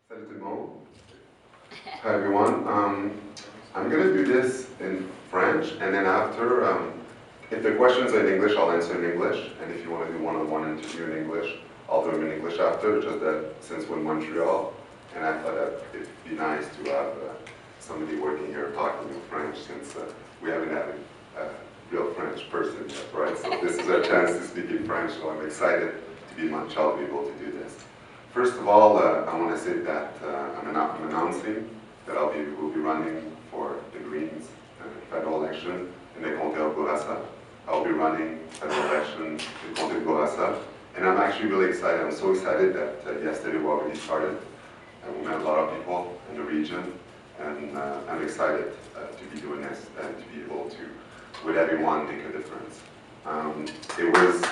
Salut tout le monde. Hi everyone. I'm going to do this in French, and then after, if the questions are in English, I'll answer in English, and if you want to do one-on-one interview in English, I'll do them in English after, just that since we're in Montreal, and I thought that it'd be nice to have somebody working here talking in French, since we haven't had a real French person yet, right? So this is our chance to speak in French, so I'm excited to be in Montreal, to be able to do this. First of all, I want to say that I'm announcing that we'll be running for the Greens federal election in the Comté of Bourassa. I'll be running federal election in the Comté of Bourassa, and I'm actually really excited. I'm so excited that yesterday we already started, and we met a lot of people in the region, and I'm excited to be doing this and to be able to, with everyone, make a difference. It was.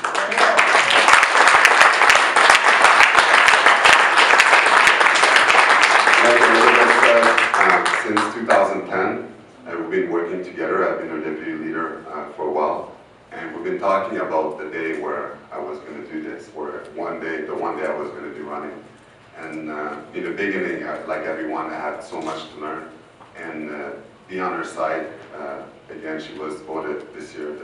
Like Elizabeth said, since 2010, we've been working together. I've been her deputy leader for a while, and we've been talking about the day where I was going to do this, where the one day I was going to be running. And in the beginning, like everyone, I had so much to learn, and be on her side. Again, she was voted this year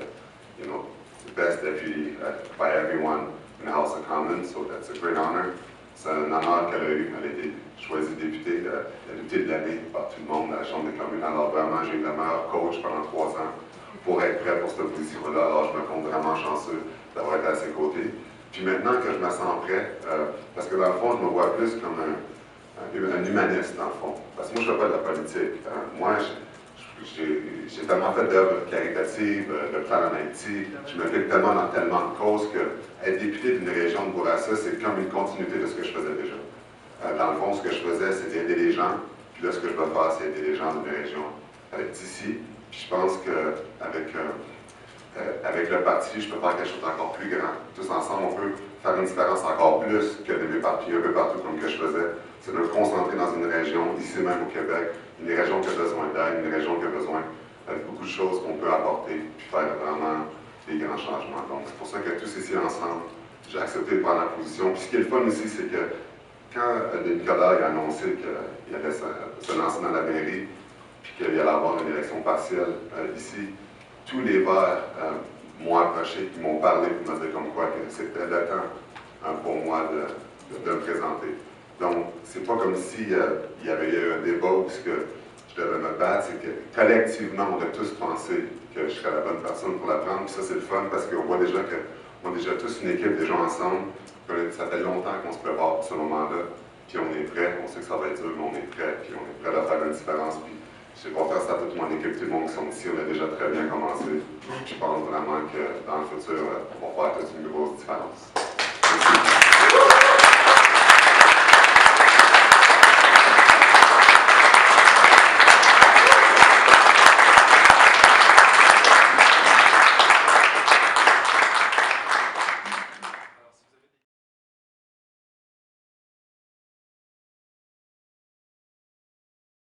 the best deputy by everyone in the House of Commons, so that's a great honor. C'est un honneur qu'elle a eu. Elle a été choisie députée de l'année par tout le monde à la Chambre des communes. Alors vraiment, j'ai eu le meilleur coach pendant 3 ans pour être prêt pour cette position-là. Alors je me compte vraiment chanceux d'avoir été à ses côtés. Puis maintenant que je me sens prêt, parce que dans le fond, je me vois plus comme un humaniste, dans le fond. Parce que moi, je ne fais pas de la politique. Moi, j'ai tellement fait d'œuvres caritatives, de plans en Haïti, je m'implique tellement dans tellement de causes que être député d'une région de Bourassa, c'est comme une continuité de ce que je faisais déjà. Dans le fond, ce que je faisais, c'est d'aider les gens, puis là, ce que je dois faire, c'est aider les gens d'une région d'ici. Puis je pense qu'avec avec le parti, je peux faire quelque chose d'encore plus grand. Tous ensemble, on peut faire une différence encore plus que de m'éparpiller un peu partout comme que je faisais. C'est de me concentrer dans une région, ici même au Québec, une région qui a besoin d'aide, une région qui a besoin de beaucoup de choses qu'on peut apporter, puis faire vraiment des grands changements. Donc, c'est pour ça que tous ici ensemble, j'ai accepté de prendre la position. Puis ce qui est le fun aussi, c'est que quand Denis Coderre a annoncé qu'il allait se lancer dans la mairie, puis qu'il allait avoir une élection partielle ici, tous les Verts m'ont approché, qui m'ont parlé, pour me dire comme quoi que c'était le temps pour moi de me présenter. Donc, c'est pas comme s'il y avait eu un débat où je devais me battre, c'est que collectivement, on a tous pensé que je serais la bonne personne pour la prendre. Puis ça, c'est le fun parce qu'on voit déjà qu'on a déjà tous une équipe déjà ensemble. Ça fait longtemps qu'on se prépare pour ce moment-là. Puis on est prêt, on sait que ça va être dur, mais on est prêt. Puis on est prêt à faire une différence. Puis j'ai confiance à toute mon équipe, tout le monde qui sont ici. On a déjà très bien commencé. Je pense vraiment que dans le futur, on va faire toute une grosse différence.